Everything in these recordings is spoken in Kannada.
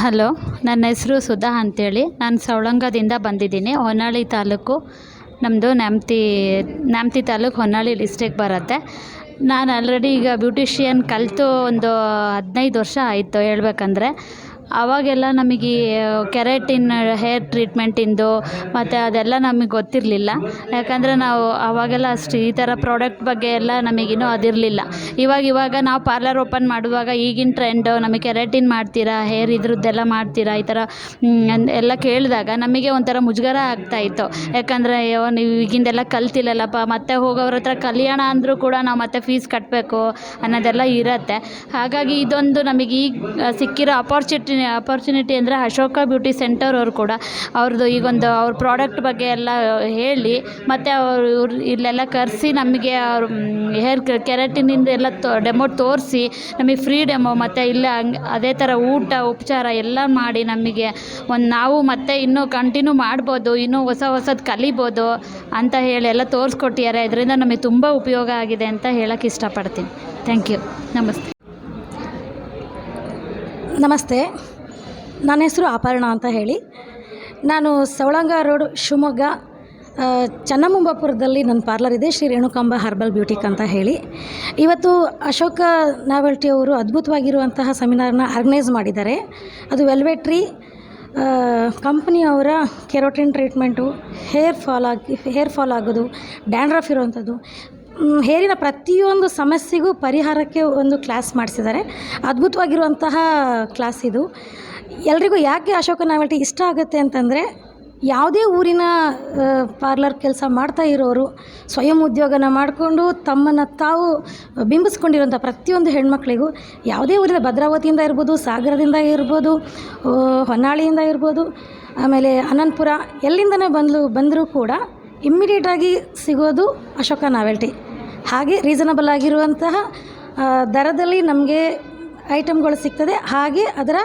ಹಲೋ, ನನ್ನ ಹೆಸರು ಸುಧಾ ಅಂತೇಳಿ. ನಾನು ಸವಳಂಗದಿಂದ ಬಂದಿದ್ದೀನಿ. ಹೊನ್ನಾಳಿ ತಾಲೂಕು ನಮ್ಮದು. ನ್ಯಾಮತಿ ತಾಲೂಕು, ಹೊನ್ನಾಳಿ ಡಿಸ್ಟ್ರಿಕ್ ಬರುತ್ತೆ. ನಾನು ಆಲ್ರೆಡಿ ಈಗ ಬ್ಯೂಟಿಷಿಯನ್ ಕಲಿತು ಒಂದು 15 ವರ್ಷ ಆಯಿತು ಹೇಳ್ಬೇಕಂದ್ರೆ. ಆವಾಗೆಲ್ಲ ನಮಗೆ ಕೆರಾಟಿನ್ ಹೇರ್ ಟ್ರೀಟ್ಮೆಂಟಿಂದು ಮತ್ತು ಅದೆಲ್ಲ ನಮಗೆ ಗೊತ್ತಿರಲಿಲ್ಲ. ಯಾಕಂದರೆ ನಾವು ಆವಾಗೆಲ್ಲ ಅಷ್ಟು ಈ ಥರ ಪ್ರಾಡಕ್ಟ್ ಬಗ್ಗೆ ಎಲ್ಲ ನಮಗಿನ್ನೂ ಅದಿರಲಿಲ್ಲ. ಇವಾಗ ನಾವು ಪಾರ್ಲರ್ ಓಪನ್ ಮಾಡುವಾಗ ಈಗಿನ ಟ್ರೆಂಡು ನಮಗೆ ಕೆರಾಟಿನ್ ಮಾಡ್ತೀರಾ, ಹೇರ್ ಇದ್ರದ್ದೆಲ್ಲ ಮಾಡ್ತೀರಾ, ಈ ಥರ ಎಲ್ಲ ಕೇಳಿದಾಗ ನಮಗೆ ಒಂಥರ ಮುಜುಗರ ಆಗ್ತಾಯಿತ್ತು. ಯಾಕಂದರೆ ಅಯ್ಯೋ, ನೀವು ಈಗಿಂದೆಲ್ಲ ಕಲ್ತಿಲ್ಲಲ್ಲಪ್ಪ, ಮತ್ತೆ ಹೋಗೋವ್ರ ಹತ್ರ ಕಲಿಯೋಣ ಅಂದರೂ ಕೂಡ ನಾವು ಮತ್ತೆ ಫೀಸ್ ಕಟ್ಟಬೇಕು ಅನ್ನೋದೆಲ್ಲ ಇರುತ್ತೆ. ಹಾಗಾಗಿ ಇದೊಂದು ನಮಗೆ ಈಗ ಸಿಕ್ಕಿರೋ ಅಪಾರ್ಚುನಿಟಿ ಅಂದರೆ ಅಶೋಕ ಬ್ಯೂಟಿ ಸೆಂಟರ್ ಅವರು ಕೂಡ ಅವ್ರದ್ದು ಈಗೊಂದು ಅವ್ರ ಪ್ರಾಡಕ್ಟ್ ಬಗ್ಗೆ ಎಲ್ಲ ಹೇಳಿ, ಮತ್ತು ಇವ್ರು ಇಲ್ಲೆಲ್ಲ ಕರೆಸಿ ನಮಗೆ ಅವರು ಹೇರ್ ಕೆರಾಟಿನಿಂದ ಎಲ್ಲ ಡೆಮೋ ತೋರಿಸಿ ನಮಗೆ ಫ್ರೀ ಡೆಮೋ, ಮತ್ತು ಇಲ್ಲೇ ಅದೇ ಥರ ಊಟ ಉಪಚಾರ ಎಲ್ಲ ಮಾಡಿ ನಮಗೆ ನಾವು ಮತ್ತೆ ಇನ್ನೂ ಕಂಟಿನ್ಯೂ ಮಾಡ್ಬೋದು, ಇನ್ನೂ ಹೊಸದು ಕಲಿಬೋದು ಅಂತ ಹೇಳಿ ಎಲ್ಲ ತೋರಿಸ್ಕೊಟ್ಟಿದ್ದಾರೆ. ಇದರಿಂದ ನಮಗೆ ತುಂಬ ಉಪಯೋಗ ಆಗಿದೆ ಅಂತ ಹೇಳೋಕ್ಕೆ ಇಷ್ಟಪಡ್ತೀನಿ. Thank you. ನಮಸ್ತೆ. ನಮಸ್ತೆ, ನನ್ನ ಹೆಸರು ಅಪರ್ಣ ಅಂತ ಹೇಳಿ. ನಾನು ಸವಳಂಗ ರೋಡ್, ಶಿವಮೊಗ್ಗ, ಚನ್ನಮಂಬಾಪುರದಲ್ಲಿ ನನ್ನ ಪಾರ್ಲರ್ ಇದೆ, ಶ್ರೀ ರೇಣುಕಾಂಬ ಹರ್ಬಲ್ ಬ್ಯೂಟಿಕ್ ಅಂತ ಹೇಳಿ. ಇವತ್ತು ಅಶೋಕ ನಾವೆಲ್ಟಿ ಅವರು ಅದ್ಭುತವಾಗಿರುವಂತಹ ಸೆಮಿನಾರ್ನ ಆರ್ಗನೈಸ್ ಮಾಡಿದ್ದಾರೆ. ಅದು ವೆಲ್ವೆಟ್ರಿ ಕಂಪ್ನಿಯವರ ಕೆರಾಟಿನ್ ಟ್ರೀಟ್ಮೆಂಟು, ಹೇರ್ ಫಾಲ್ ಆಗೋದು, ಡ್ಯಾಂಡ್ರಫ್ ಇರುವಂಥದ್ದು, ಹೇರಿನ ಪ್ರತಿಯೊಂದು ಸಮಸ್ಯೆಗೂ ಪರಿಹಾರಕ್ಕೆ ಒಂದು ಕ್ಲಾಸ್ ಮಾಡಿಸಿದ್ದಾರೆ. ಅದ್ಭುತವಾಗಿರುವಂತಹ ಕ್ಲಾಸ್ ಇದು. ಎಲ್ರಿಗೂ ಯಾಕೆ ಅಶೋಕ ನಾವೆಲ್ಟಿ ಇಷ್ಟ ಆಗುತ್ತೆ ಅಂತಂದರೆ, ಯಾವುದೇ ಊರಿನ ಪಾರ್ಲರ್ ಕೆಲಸ ಮಾಡ್ತಾ ಇರೋರು ಸ್ವಯಂ ಉದ್ಯೋಗನ ಮಾಡಿಕೊಂಡು ತಮ್ಮನ್ನು ತಾವು ಬಿಂಬಿಸ್ಕೊಂಡಿರೋಂಥ ಪ್ರತಿಯೊಂದು ಹೆಣ್ಮಕ್ಳಿಗೂ, ಯಾವುದೇ ಊರಿನ ಭದ್ರಾವತಿಯಿಂದ ಇರ್ಬೋದು, ಸಾಗರದಿಂದ ಇರ್ಬೋದು, ಹೊನ್ನಾಳಿಯಿಂದ ಇರ್ಬೋದು, ಆಮೇಲೆ ಅನಂತಪುರ, ಎಲ್ಲಿಂದನೇ ಬಂದರೂ ಕೂಡ ಇಮ್ಮಿಡಿಯೇಟಾಗಿ ಸಿಗೋದು ಅಶೋಕ ನಾವೆಲ್ಟಿ. ಹಾಗೆ ರೀಸನಬಲ್ ಆಗಿರುವಂತಹ ದರದಲ್ಲಿ ನಮಗೆ ಐಟಮ್ಗಳು ಸಿಗ್ತದೆ. ಹಾಗೆ ಅದರ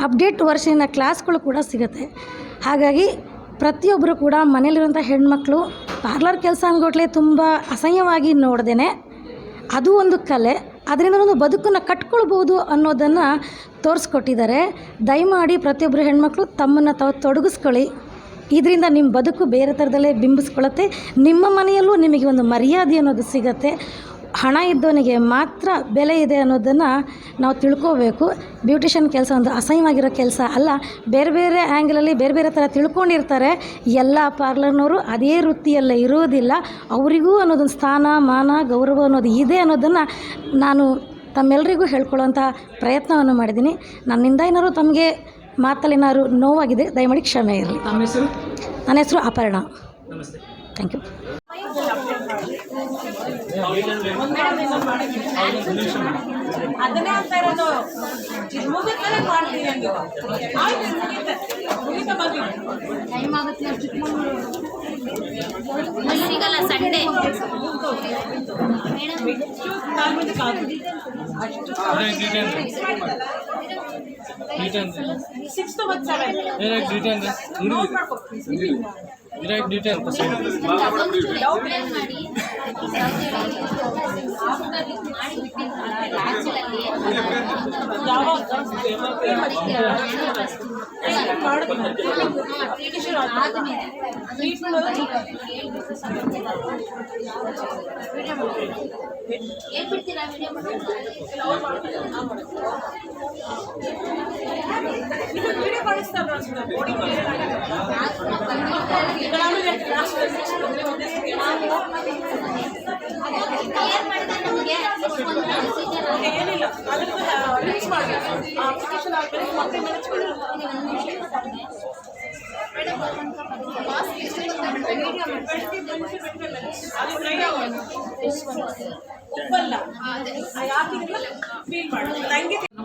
ಅಪ್ಡೇಟ್ ವರ್ಷಿನ ಕ್ಲಾಸ್ಗಳು ಕೂಡ ಸಿಗುತ್ತೆ. ಹಾಗಾಗಿ ಪ್ರತಿಯೊಬ್ಬರು ಕೂಡ ಮನೇಲಿರುವಂಥ ಹೆಣ್ಮಕ್ಳು ಪಾರ್ಲರ್ ಕೆಲಸ ಅಂದ್ಕೊಟ್ಲೆ ತುಂಬ ಅಸಹ್ಯವಾಗಿ ನೋಡ್ದೇನೆ, ಅದು ಒಂದು ಕಲೆ, ಅದರಿಂದ ಒಂದು ಬದುಕನ್ನು ಕಟ್ಕೊಳ್ಬೋದು ಅನ್ನೋದನ್ನು ತೋರಿಸ್ಕೊಟ್ಟಿದ್ದಾರೆ. ದಯಮಾಡಿ ಪ್ರತಿಯೊಬ್ಬರು ಹೆಣ್ಮಕ್ಳು ತಮ್ಮನ್ನು ತಾವು ತೊಡಗಿಸ್ಕೊಳ್ಳಿ. ಇದರಿಂದ ನಿಮ್ಮ ಬದುಕು ಬೇರೆ ಥರದಲ್ಲೇ ಬಿಂಬಿಸ್ಕೊಳ್ಳುತ್ತೆ. ನಿಮ್ಮ ಮನೆಯಲ್ಲೂ ನಿಮಗೆ ಒಂದು ಮರ್ಯಾದೆ ಅನ್ನೋದು ಸಿಗುತ್ತೆ. ಹಣ ಇದ್ದವನಿಗೆ ಮಾತ್ರ ಬೆಲೆ ಇದೆ ಅನ್ನೋದನ್ನು ನಾವು ತಿಳ್ಕೋಬೇಕು. ಬ್ಯೂಟಿಷಿಯನ್ ಕೆಲಸ ಒಂದು ಅಸಹ್ಯವಾಗಿರೋ ಕೆಲಸ ಅಲ್ಲ. ಬೇರೆ ಬೇರೆ ಆ್ಯಂಗಲಲ್ಲಿ ಬೇರೆ ಬೇರೆ ಥರ ತಿಳ್ಕೊಂಡಿರ್ತಾರೆ. ಎಲ್ಲ ಪಾರ್ಲರ್ನವರು ಅದೇ ವೃತ್ತಿಯಲ್ಲೇ ಇರೋದಿಲ್ಲ. ಅವರಿಗೂ ಅನ್ನೋದೊಂದು ಸ್ಥಾನ, ಮಾನ, ಗೌರವ ಅನ್ನೋದು ಇದೆ ಅನ್ನೋದನ್ನು ನಾನು ತಮ್ಮೆಲ್ಲರಿಗೂ ಹೇಳ್ಕೊಳ್ಳೋಂಥ ಪ್ರಯತ್ನವನ್ನು ಮಾಡಿದ್ದೀನಿ. ನನ್ನಿಂದ ಏನಾದ್ರು ತಮಗೆ ಮಾತಲ್ಲಿ ಏನಾದ್ರು ನೋವಾಗಿದೆ, ದಯಮಾಡಿ ಕ್ಷಮೆ ಇರಲಿ. ನನ್ನ ಹೆಸರು ಅಪರ್ಣ. Thank you. ಸಿಗಲ್ಲ ಸಂಡೇ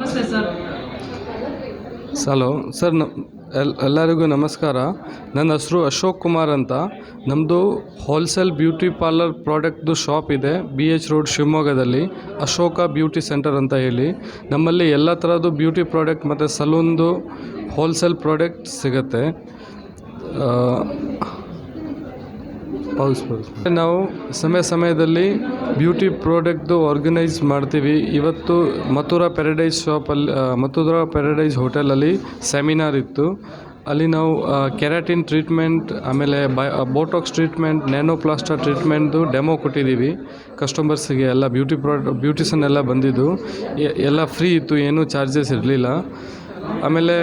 ನಮಸ್ತೆ ಸರ್. ಹಲೋ ಸರ್, ಎಲ್ಲರಿಗೂ ನಮಸ್ಕಾರ. ನನ್ನ ಹೆಸರು ಅಶೋಕ್ ಕುಮಾರ್ ಅಂತ. ನಮ್ಮದು ಹೋಲ್ಸೇಲ್ ಬ್ಯೂಟಿ ಪಾರ್ಲರ್ ಪ್ರಾಡಕ್ಟ್ದು ಶಾಪ್ ಇದೆ, BH ರೋಡ್, ಶಿವಮೊಗ್ಗದಲ್ಲಿ, ಅಶೋಕ ಬ್ಯೂಟಿ ಸೆಂಟರ್ ಅಂತ ಹೇಳಿ. ನಮ್ಮಲ್ಲಿ ಎಲ್ಲ ಥರದ್ದು ಬ್ಯೂಟಿ ಪ್ರಾಡಕ್ಟ್ ಮತ್ತು ಸಲೂನ್ದು ಹೋಲ್ಸೇಲ್ ಪ್ರಾಡಕ್ಟ್ ಸಿಗುತ್ತೆ. ನಾವು ಸಮಯದಲ್ಲಿ ಬ್ಯೂಟಿ ಪ್ರಾಡಕ್ಟ್ದು ಆರ್ಗನೈಸ್ ಮಾಡ್ತೀವಿ. ಇವತ್ತು ಮಥುರಾ ಪ್ಯಾರಡೈಸ್ ಶಾಪಲ್ಲಿ ಮಥುರಾ ಪ್ಯಾರಡೈಸ್ ಹೋಟೆಲಲ್ಲಿ ಸೆಮಿನಾರ್ ಇತ್ತು. ಅಲ್ಲಿ ನಾವು ಕೆರಾಟಿನ್ ಟ್ರೀಟ್ಮೆಂಟ್, ಆಮೇಲೆ ಬೋಟಾಕ್ಸ್ ಟ್ರೀಟ್ಮೆಂಟ್, ನ್ಯಾನೋಪ್ಲಾಸ್ಟರ್ ಟ್ರೀಟ್ಮೆಂಟ್ದು ಡೆಮೋ ಕೊಟ್ಟಿದ್ದೀವಿ ಕಸ್ಟಮರ್ಸಿಗೆ. ಎಲ್ಲ ಬ್ಯೂಟಿಷನ್ ಎಲ್ಲ ಬಂದಿದ್ದು ಎಲ್ಲ ಫ್ರೀ ಇತ್ತು, ಏನೂ ಚಾರ್ಜಸ್ ಇರಲಿಲ್ಲ. ಆಮೇಲೆ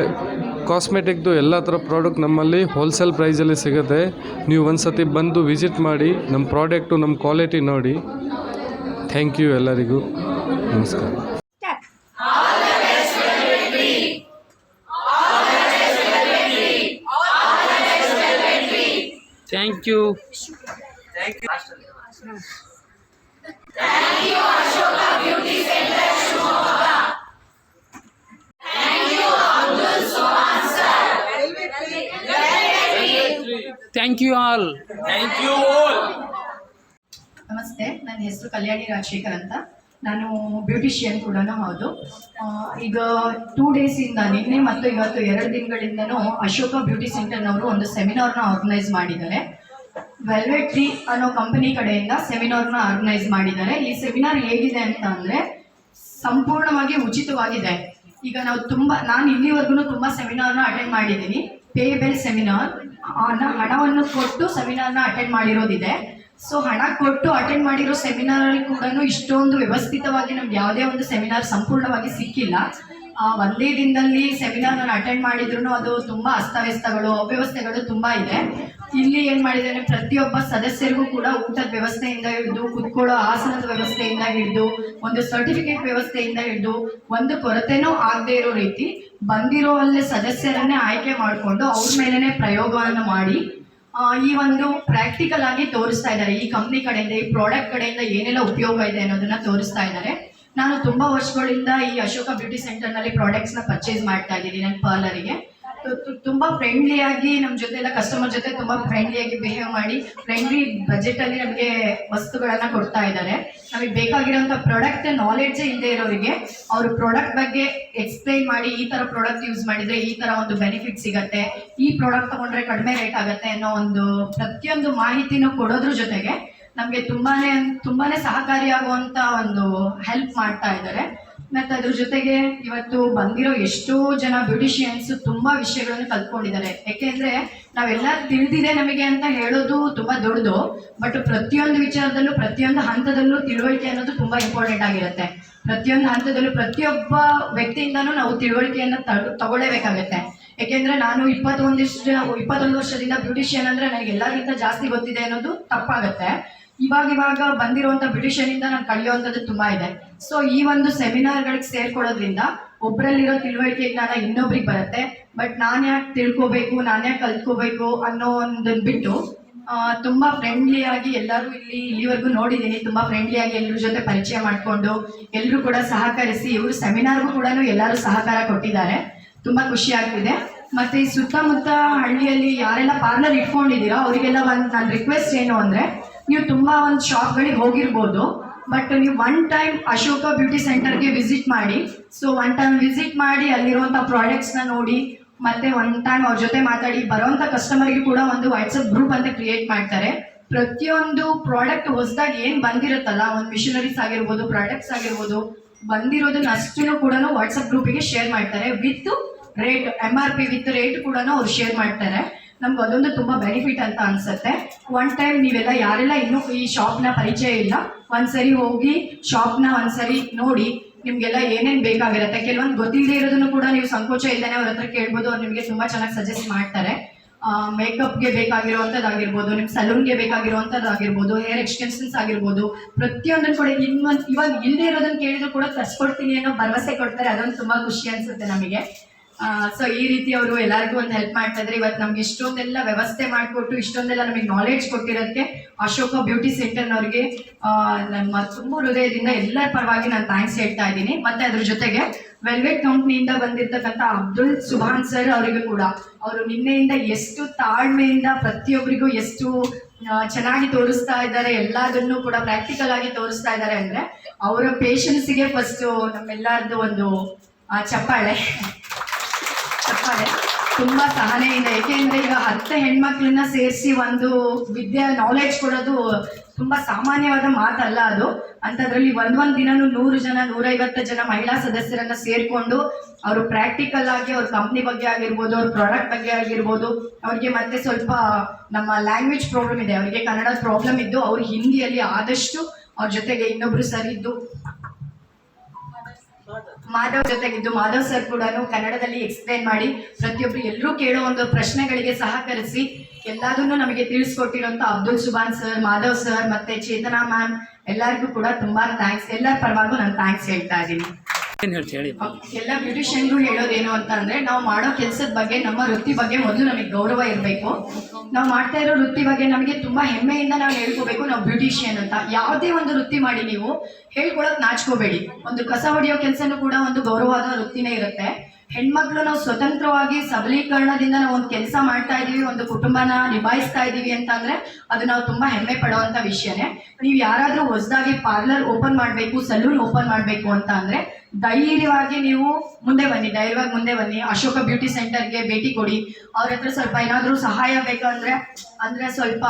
ಕಾಸ್ಮೆಟಿಕ್ದು ಎಲ್ಲ ಥರ ಪ್ರಾಡಕ್ಟ್ ನಮ್ಮಲ್ಲಿ ಹೋಲ್ಸೇಲ್ ಪ್ರೈಸಲ್ಲಿ ಸಿಗುತ್ತೆ. ನೀವು ಒಂದು ಸತಿ ಬಂದು ವಿಸಿಟ್ ಮಾಡಿ, ನಮ್ಮ ಪ್ರಾಡಕ್ಟು ನಮ್ಮ ಕ್ವಾಲಿಟಿ ನೋಡಿ. ಥ್ಯಾಂಕ್ ಯು ಎಲ್ಲರಿಗೂ. ನಮಸ್ಕಾರ. Thank you. Ashoka Beauty Center Shimoga. Thank you Abdul Sohan sir. Thank you all. Thank you all. ನಮಸ್ತೆ, ನನ್ನ ಹೆಸರು ಕಲ್ಯಾಣಿ ರಾಜಶೇಖರ್ ಅಂತ. ನಾನು ಬ್ಯೂಟಿಷಿಯನ್ ಕೂಡ ಹೌದು. ಈಗ 2 ಡೇಸಿಂದ, ನಿನ್ನೆ ಮತ್ತು ಇವತ್ತು 2 ದಿನಗಳಿಂದನೂ ಅಶೋಕ ಬ್ಯೂಟಿ ಸೆಂಟರ್ನವರು ಒಂದು ಸೆಮಿನಾರ್ನ ಆರ್ಗನೈಸ್ ಮಾಡಿದ್ದಾರೆ. ವೆಲ್ವೆಟ್ ಟ್ರೀ ಅನ್ನೋ ಕಂಪನಿ ಕಡೆಯಿಂದ ಸೆಮಿನಾರ್ನ ಆರ್ಗನೈಸ್ ಮಾಡಿದ್ದಾರೆ. ಈ ಸೆಮಿನಾರ್ ಹೇಗಿದೆ ಅಂತ ಅಂದರೆ ಸಂಪೂರ್ಣವಾಗಿ ಉಚಿತವಾಗಿದೆ. ಈಗ ನಾನು ಇಲ್ಲಿವರೆಗೂ ತುಂಬ ಸೆಮಿನಾರ್ನ ಅಟೆಂಡ್ ಮಾಡಿದ್ದೀನಿ. ಪೇಬೆಲ್ ಸೆಮಿನಾರ್, ಹಣವನ್ನು ಕೊಟ್ಟು ಸೆಮಿನಾರ್ನ ಅಟೆಂಡ್ ಮಾಡಿರೋದಿದೆ. ಸೊ ಹಣ ಕೊಟ್ಟು ಅಟೆಂಡ್ ಮಾಡಿರೋ ಸೆಮಿನಾರಲ್ಲಿ ಕೂಡ ಇಷ್ಟೊಂದು ವ್ಯವಸ್ಥಿತವಾಗಿ ನಮ್ಗೆ ಯಾವುದೇ ಒಂದು ಸೆಮಿನಾರ್ ಸಂಪೂರ್ಣವಾಗಿ ಸಿಕ್ಕಿಲ್ಲ. ಒಂದೇ ದಿನದಲ್ಲಿ ಸೆಮಿನಾರ್ ನಾನು ಅಟೆಂಡ್ ಮಾಡಿದ್ರು ಅದು ತುಂಬ ಅವ್ಯವಸ್ಥೆಗಳು ತುಂಬ ಇದೆ. ಇಲ್ಲಿ ಏನು ಮಾಡಿದ್ದೇನೆ, ಪ್ರತಿಯೊಬ್ಬ ಸದಸ್ಯರಿಗೂ ಕೂಡ ಊಟದ ವ್ಯವಸ್ಥೆಯಿಂದ ಹಿಡಿದು, ಕುತ್ಕೊಳ್ಳೋ ಆಸನದ ವ್ಯವಸ್ಥೆಯಿಂದ ಹಿಡಿದು, ಒಂದು ಸರ್ಟಿಫಿಕೇಟ್ ವ್ಯವಸ್ಥೆಯಿಂದ ಹಿಡಿದು, ಒಂದು ಕೊರತೆನೂ ಆಗದೆ ಇರೋ ರೀತಿ ಬಂದಿರೋ ಅಲ್ಲಿ ಸದಸ್ಯರನ್ನೇ ಆಯ್ಕೆ ಮಾಡಿಕೊಂಡು ಅವ್ರ ಮೇಲೇ ಪ್ರಯೋಗವನ್ನು ಮಾಡಿ ಈ ಒಂದು ಪ್ರಾಕ್ಟಿಕಲ್ ಆಗಿ ತೋರಿಸ್ತಾ ಇದ್ದಾರೆ. ಈ ಕಂಪ್ನಿ ಕಡೆಯಿಂದ, ಈ ಪ್ರಾಡಕ್ಟ್ ಕಡೆಯಿಂದ ಏನೆಲ್ಲ ಉಪಯೋಗ ಇದೆ ಅನ್ನೋದನ್ನ ತೋರಿಸ್ತಾ ಇದ್ದಾರೆ. ನಾನು ತುಂಬ ವರ್ಷಗಳಿಂದ ಈ ಅಶೋಕ ಬ್ಯೂಟಿ ಸೆಂಟರ್ನಲ್ಲಿ ಪ್ರಾಡಕ್ಟ್ಸ್ನ ಪರ್ಚೇಸ್ ಮಾಡ್ತಾ ಇದ್ದೀನಿ ನನ್ನ ಪಾರ್ಲರಿಗೆ. ತುಂಬ ಫ್ರೆಂಡ್ಲಿಯಾಗಿ ನಮ್ಮ ಜೊತೆ ಎಲ್ಲ ಕಸ್ಟಮರ್ ಜೊತೆ ತುಂಬ ಫ್ರೆಂಡ್ಲಿಯಾಗಿ ಬಿಹೇವ್ ಮಾಡಿ ಫ್ರೆಂಡ್ಲಿ ಬಜೆಟಲ್ಲಿ ನಮಗೆ ವಸ್ತುಗಳನ್ನು ಕೊಡ್ತಾ ಇದ್ದಾರೆ. ನಮಗೆ ಬೇಕಾಗಿರೋಂಥ ಪ್ರಾಡಕ್ಟ್ ನಾಲೆಡ್ಜೇ ಇಲ್ಲದೆ ಇರೋರಿಗೆ ಅವರು ಪ್ರಾಡಕ್ಟ್ ಬಗ್ಗೆ ಎಕ್ಸ್ಪ್ಲೈನ್ ಮಾಡಿ, ಈ ಥರ ಪ್ರಾಡಕ್ಟ್ ಯೂಸ್ ಮಾಡಿದರೆ ಈ ಥರ ಒಂದು ಬೆನಿಫಿಟ್ ಸಿಗುತ್ತೆ, ಈ ಪ್ರಾಡಕ್ಟ್ ತೊಗೊಂಡ್ರೆ ಕಡಿಮೆ ರೇಟ್ ಆಗುತ್ತೆ ಅನ್ನೋ ಒಂದು ಪ್ರತಿಯೊಂದು ಮಾಹಿತಿನೂ ಕೊಡೋದ್ರ ಜೊತೆಗೆ ನಮಗೆ ತುಂಬಾ ಸಹಕಾರಿಯಾಗುವಂಥ ಒಂದು ಹೆಲ್ಪ್ ಮಾಡ್ತಾ ಇದ್ದಾರೆ. ಮತ್ತು ಅದ್ರ ಜೊತೆಗೆ ಇವತ್ತು ಬಂದಿರೋ ಎಷ್ಟೋ ಜನ ಬ್ಯೂಟಿಷಿಯನ್ಸ್ ತುಂಬ ವಿಷಯಗಳನ್ನು ಕಲ್ತ್ಕೊಂಡಿದ್ದಾರೆ. ಯಾಕೆಂದರೆ ನಾವೆಲ್ಲ ತಿಳಿದಿದೆ ನಮಗೆ ಅಂತ ಹೇಳೋದು ತುಂಬ ದೊಡ್ಡದು, ಬಟ್ ಪ್ರತಿಯೊಂದು ವಿಚಾರದಲ್ಲೂ ಪ್ರತಿಯೊಂದು ಹಂತದಲ್ಲೂ ತಿಳುವಳಿಕೆ ಅನ್ನೋದು ತುಂಬ ಇಂಪಾರ್ಟೆಂಟ್ ಆಗಿರುತ್ತೆ. ಪ್ರತಿಯೊಂದು ಹಂತದಲ್ಲೂ ಪ್ರತಿಯೊಬ್ಬ ವ್ಯಕ್ತಿಯಿಂದನೂ ನಾವು ತಿಳುವಳಿಕೆಯನ್ನು ತಗೊಳ್ಳೇಬೇಕಾಗತ್ತೆ. ಯಾಕೆಂದರೆ ನಾನು 21 ವರ್ಷದಿಂದ ಬ್ಯೂಟಿಷಿಯನ್ ಅಂದರೆ ನನಗೆ ಎಲ್ಲರಿಗಿಂತ ಜಾಸ್ತಿ ಗೊತ್ತಿದೆ ಅನ್ನೋದು ತಪ್ಪಾಗತ್ತೆ. ಇವಾಗ ಬಂದಿರುವಂಥ ಬ್ಯೂಟಿಷಿಯನಿಂದ ನಾನು ಕಲಿಯುವಂಥದ್ದು ತುಂಬ ಇದೆ. ಸೊ ಈ ಒಂದು ಸೆಮಿನಾರ್ಗಳಿಗೆ ಸೇರ್ಕೊಳ್ಳೋದ್ರಿಂದ ಒಬ್ಬರಲ್ಲಿರೋ ತಿಳುವಳಿಕೆ ಜ್ಞಾನ ಇನ್ನೊಬ್ರಿಗೆ ಬರುತ್ತೆ. ಬಟ್ ನಾನು ಯಾಕೆ ತಿಳ್ಕೊಬೇಕು, ನಾನು ಯಾಕೆ ಕಲ್ತ್ಕೋಬೇಕು ಅನ್ನೋ ಒಂದನ್ನು ಬಿಟ್ಟು ತುಂಬ ಫ್ರೆಂಡ್ಲಿಯಾಗಿ ಎಲ್ಲರೂ ಇಲ್ಲಿವರೆಗೂ ನೋಡಿದ್ದೀನಿ, ತುಂಬ ಫ್ರೆಂಡ್ಲಿಯಾಗಿ ಎಲ್ಲರ ಜೊತೆ ಪರಿಚಯ ಮಾಡಿಕೊಂಡು ಎಲ್ಲರೂ ಕೂಡ ಸಹಕರಿಸಿ, ಇವರು ಸೆಮಿನಾರ್ಗೂ ಕೂಡ ಎಲ್ಲರೂ ಸಹಕಾರ ಕೊಟ್ಟಿದ್ದಾರೆ. ತುಂಬ ಖುಷಿ ಆಗ್ತಿದೆ. ಮತ್ತು ಈ ಸುತ್ತಮುತ್ತ ಹಳ್ಳಿಯಲ್ಲಿ ಯಾರೆಲ್ಲ ಪಾರ್ಲರ್ ಇಟ್ಕೊಂಡಿದ್ದೀರೋ ಅವರಿಗೆಲ್ಲ ನನ್ನ ರಿಕ್ವೆಸ್ಟ್ ಏನು ಅಂದರೆ, ನೀವು ತುಂಬ ಒಂದು ಶಾಪ್ಗಳಿಗೆ ಹೋಗಿರ್ಬೋದು, ಬಟ್ ನೀವು 1 ಟೈಮ್ ಅಶೋಕ ಬ್ಯೂಟಿ ಸೆಂಟರ್ಗೆ ವಿಸಿಟ್ ಮಾಡಿ. ಸೊ 1 ಟೈಮ್ ವಿಸಿಟ್ ಮಾಡಿ ಅಲ್ಲಿರುವಂಥ ಪ್ರಾಡಕ್ಟ್ಸ್ನ ನೋಡಿ, ಮತ್ತು 1 ಟೈಮ್ ಅವ್ರ ಜೊತೆ ಮಾತಾಡಿ. ಬರೋವಂಥ ಕಸ್ಟಮರ್ಗೆ ಕೂಡ ಒಂದು ವಾಟ್ಸಪ್ ಗ್ರೂಪ್ ಅಂತ ಕ್ರಿಯೇಟ್ ಮಾಡ್ತಾರೆ. ಪ್ರತಿಯೊಂದು ಪ್ರಾಡಕ್ಟ್ ಹೊಸದಾಗಿ ಏನು ಬಂದಿರುತ್ತಲ್ಲ, ಒಂದು ಮಿಷನರೀಸ್ ಆಗಿರ್ಬೋದು, ಪ್ರಾಡಕ್ಟ್ಸ್ ಆಗಿರ್ಬೋದು, ಬಂದಿರೋದನ್ನ ಅಷ್ಟೂ ಕೂಡ ವಾಟ್ಸಪ್ ಗ್ರೂಪಿಗೆ ಶೇರ್ ಮಾಡ್ತಾರೆ. With rate, MRP with rate ಕೂಡ ಅವ್ರು ಶೇರ್ ಮಾಡ್ತಾರೆ. ನಮ್ಗೆ ಅದೊಂದು ತುಂಬ ಬೆನಿಫಿಟ್ ಅಂತ ಅನಿಸುತ್ತೆ. 1 ಟೈಮ್ ನೀವೆಲ್ಲ ಯಾರೆಲ್ಲ ಇನ್ನೂ ಈ ಶಾಪ್ನ ಪರಿಚಯ ಇಲ್ಲ, ಒಂದ್ಸರಿ ಹೋಗಿ ಶಾಪ್ನ ಒಂದ್ಸರಿ ನೋಡಿ, ನಿಮಗೆಲ್ಲ ಏನೇನು ಬೇಕಾಗಿರುತ್ತೆ. ಕೆಲವೊಂದು ಗೊತ್ತಿಲ್ಲದೆ ಇರೋದನ್ನು ಕೂಡ ನೀವು ಸಂಕೋಚ ಇಲ್ಲದೇ ಅವ್ರ ಹತ್ರ ಕೇಳ್ಬೋದು. ಅವ್ರು ನಿಮಗೆ ತುಂಬ ಚೆನ್ನಾಗಿ ಸಜೆಸ್ಟ್ ಮಾಡ್ತಾರೆ. ಮೇಕಪ್ಗೆ ಬೇಕಾಗಿರುವಂಥದ್ದಾಗಿರ್ಬೋದು, ನಿಮ್ಮ ಸಲೂನ್ಗೆ ಬೇಕಾಗಿರುವಂಥದ್ದಾಗಿರ್ಬೋದು, ಹೇರ್ ಎಕ್ಸ್ಟೆನ್ಷನ್ಸ್ ಆಗಿರ್ಬೋದು, ಪ್ರತಿಯೊಂದನ್ನು ಕೂಡ ಇವಾಗ ಇಲ್ಲದೆ ಇರೋದನ್ನು ಕೇಳಿದ್ರು ಕೂಡ ತರಿಸ್ಕೊಡ್ತೀನಿ ಅನ್ನೋ ಭರವಸೆ ಕೊಡ್ತಾರೆ. ಅದೊಂದು ತುಂಬ ಖುಷಿ ಅನಿಸುತ್ತೆ ನಮಗೆ. ಸೊ ಈ ರೀತಿ ಅವರು ಎಲ್ಲರಿಗೂ ಒಂದು ಹೆಲ್ಪ್ ಮಾಡ್ತಾ ಇದ್ದಾರೆ. ಇವತ್ತು ನಮ್ಗೆ ಇಷ್ಟೊಂದೆಲ್ಲ ವ್ಯವಸ್ಥೆ ಮಾಡಿಕೊಟ್ಟು ಇಷ್ಟೊಂದೆಲ್ಲ ನಮಗೆ ನಾಲೆಡ್ಜ್ ಕೊಟ್ಟಿರೋದಕ್ಕೆ ಅಶೋಕ ಬ್ಯೂಟಿ ಸೆಂಟರ್ನವ್ರಿಗೆ ನಮ್ಮ ತುಂಬ ಹೃದಯದಿಂದ ಎಲ್ಲರ ಪರವಾಗಿ ನಾನು ಥ್ಯಾಂಕ್ಸ್ ಹೇಳ್ತಾ ಇದ್ದೀನಿ. ಮತ್ತು ಅದ್ರ ಜೊತೆಗೆ ವೆಲ್ವೆಟ್ ಕಂಪ್ನಿಯಿಂದ ಬಂದಿರತಕ್ಕಂಥ ಅಬ್ದುಲ್ ಸುಭಾನ್ ಸರ್ ಅವರಿಗೂ ಕೂಡ, ಅವರು ನಿನ್ನೆಯಿಂದ ಎಷ್ಟು ತಾಳ್ಮೆಯಿಂದ ಪ್ರತಿಯೊಬ್ಬರಿಗೂ ಎಷ್ಟು ಚೆನ್ನಾಗಿ ತೋರಿಸ್ತಾ ಇದ್ದಾರೆ, ಎಲ್ಲದನ್ನು ಕೂಡ ಪ್ರಾಕ್ಟಿಕಲ್ ಆಗಿ ತೋರಿಸ್ತಾ ಇದ್ದಾರೆ. ಅಂದರೆ ಅವರ ಪೇಷನ್ಸಿಗೆ ಫಸ್ಟು ನಮ್ಮೆಲ್ಲರದ್ದು ಒಂದು ಚಪ್ಪಾಳೆ. ತುಂಬಾ ಸಹನೆ ಇದೆ. ಏಕೆಂದ್ರೆ ಈಗ 10 ಹೆಣ್ಮಕ್ಳನ್ನ ಸೇರಿಸಿ ಒಂದು ವಿದ್ಯೆ ನಾಲೆಡ್ಜ್ ಕೊಡೋದು ತುಂಬಾ ಸಾಮಾನ್ಯವಾದ ಮಾತಲ್ಲ ಅದು. ಅಂಥದ್ರಲ್ಲಿ ಒಂದೊಂದು ದಿನನೂ 100 ಜನ 150 ಜನ ಮಹಿಳಾ ಸದಸ್ಯರನ್ನ ಸೇರ್ಕೊಂಡು ಅವರು ಪ್ರಾಕ್ಟಿಕಲ್ ಆಗಿ ಅವ್ರ ಕಂಪ್ನಿ ಬಗ್ಗೆ ಆಗಿರ್ಬೋದು, ಅವ್ರ ಪ್ರಾಡಕ್ಟ್ ಬಗ್ಗೆ ಆಗಿರ್ಬೋದು, ಅವ್ರಿಗೆ ಮತ್ತೆ ಸ್ವಲ್ಪ ನಮ್ಮ ಲ್ಯಾಂಗ್ವೇಜ್ ಪ್ರಾಬ್ಲಮ್ ಇದೆ, ಅವರಿಗೆ ಕನ್ನಡ ಪ್ರಾಬ್ಲಮ್ ಇದ್ದು ಅವ್ರು ಹಿಂದಿಯಲ್ಲಿ ಆದಷ್ಟು ಅವ್ರ ಜೊತೆಗೆ ಇನ್ನೊಬ್ರು ಸರ್ ಇದ್ದು ಮಾಧವ್ ಸರ್ ಕೂಡ ಕನ್ನಡದಲ್ಲಿ ಎಕ್ಸ್ಪ್ಲೇನ್ ಮಾಡಿ ಪ್ರತಿಯೊಬ್ರು ಎಲ್ಲರೂ ಕೇಳೋ ಒಂದು ಪ್ರಶ್ನೆಗಳಿಗೆ ಸಹಕರಿಸಿ ಎಲ್ಲದನ್ನು ನಮಗೆ ತಿಳಿಸ್ಕೊಟ್ಟಿರೋಂಥ ಅಬ್ದುಲ್ ಸುಬಾನ್ ಸರ್, ಮಾಧವ್ ಸರ್ ಮತ್ತೆ ಚೇತನಾ ಮ್ಯಾಮ್ ಎಲ್ಲರಿಗೂ ಕೂಡ ತುಂಬಾ ಥ್ಯಾಂಕ್ಸ್. ಎಲ್ಲರ ಪರವಾಗೂ ನಾನು ಥ್ಯಾಂಕ್ಸ್ ಹೇಳ್ತಾ ಇದ್ದೀನಿ. ಏನು ಹೇಳ್ತಿ ಹೇಳಿ. ಎಲ್ಲ ಬ್ಯೂಟಿಷಿಯನ್ಗೂ ಹೇಳೋದೇನು ಅಂತ ಅಂದ್ರೆ, ನಾವು ಮಾಡೋ ಕೆಲಸದ ಬಗ್ಗೆ, ನಮ್ಮ ವೃತ್ತಿ ಬಗ್ಗೆ ಮೊದಲು ನಮಗೆ ಗೌರವ ಇರಬೇಕು. ನಾವು ಮಾಡ್ತಾ ಇರೋ ವೃತ್ತಿ ಬಗ್ಗೆ ನಮಗೆ ತುಂಬಾ ಹೆಮ್ಮೆಯಿಂದ ನಾವು ಹೇಳ್ಕೋಬೇಕು, ನಾವು ಬ್ಯೂಟಿಷಿಯನ್ ಅಂತ. ಯಾವುದೇ ಒಂದು ವೃತ್ತಿ ಮಾಡಿ ನೀವು ಹೇಳ್ಕೊಳಕ್ ನಾಚ್ಕೋಬೇಡಿ. ಒಂದು ಕಸ ಹೊಡೆಯೋ ಕೆಲಸನೂ ಕೂಡ ಒಂದು ಗೌರವವಾದ ವೃತ್ತಿನೇ ಇರುತ್ತೆ. ಹೆಣ್ಮಕ್ಳು ನಾವು ಸ್ವತಂತ್ರವಾಗಿ ಸಬಲೀಕರಣದಿಂದ ನಾವು ಒಂದು ಕೆಲಸ ಮಾಡ್ತಾ ಇದೀವಿ, ಒಂದು ಕುಟುಂಬನ ನಿಭಾಯಿಸ್ತಾ ಇದೀವಿ ಅಂತ ಅಂದ್ರೆ ಅದು ನಾವು ತುಂಬಾ ಹೆಮ್ಮೆ ಪಡುವಂತ ವಿಷಯನೇ. ನೀವು ಯಾರಾದ್ರೂ ಹೊಸದಾಗಿ ಪಾರ್ಲರ್ ಓಪನ್ ಮಾಡಬೇಕು, ಸಲೂನ್ ಓಪನ್ ಮಾಡಬೇಕು ಅಂತ ಅಂದ್ರೆ ಧೈರ್ಯವಾಗಿ ನೀವು ಧೈರ್ಯವಾಗಿ ಮುಂದೆ ಬನ್ನಿ. ಅಶೋಕ ಬ್ಯೂಟಿ ಸೆಂಟರ್ಗೆ ಭೇಟಿ ಕೊಡಿ. ಅವ್ರ ಹತ್ರ ಸ್ವಲ್ಪ ಏನಾದರೂ ಸಹಾಯ ಬೇಕಂದ್ರೆ ಸ್ವಲ್ಪ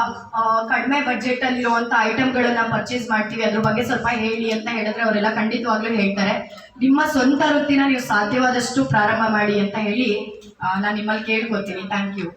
ಕಡಿಮೆ ಬಜೆಟ್ ಅಲ್ಲಿರುವಂತ ಐಟಮ್ಗಳನ್ನ ಪರ್ಚೇಸ್ ಮಾಡ್ತೀವಿ, ಅದ್ರ ಬಗ್ಗೆ ಸ್ವಲ್ಪ ಹೇಳಿ ಅಂತ ಹೇಳಿದ್ರೆ ಅವರೆಲ್ಲ ಖಂಡಿತವಾಗ್ಲೂ ಹೇಳ್ತಾರೆ. ನಿಮ್ಮ ಸ್ವಂತ ವೃತ್ತಿನ ನೀವು ಸಾಧ್ಯವಾದಷ್ಟು ಪ್ರಾರಂಭ ಮಾಡಿ ಅಂತ ಹೇಳಿ ನಾನು ನಿಮ್ಮಲ್ಲಿ ಕೇಳ್ಕೊತೀನಿ. Thank you.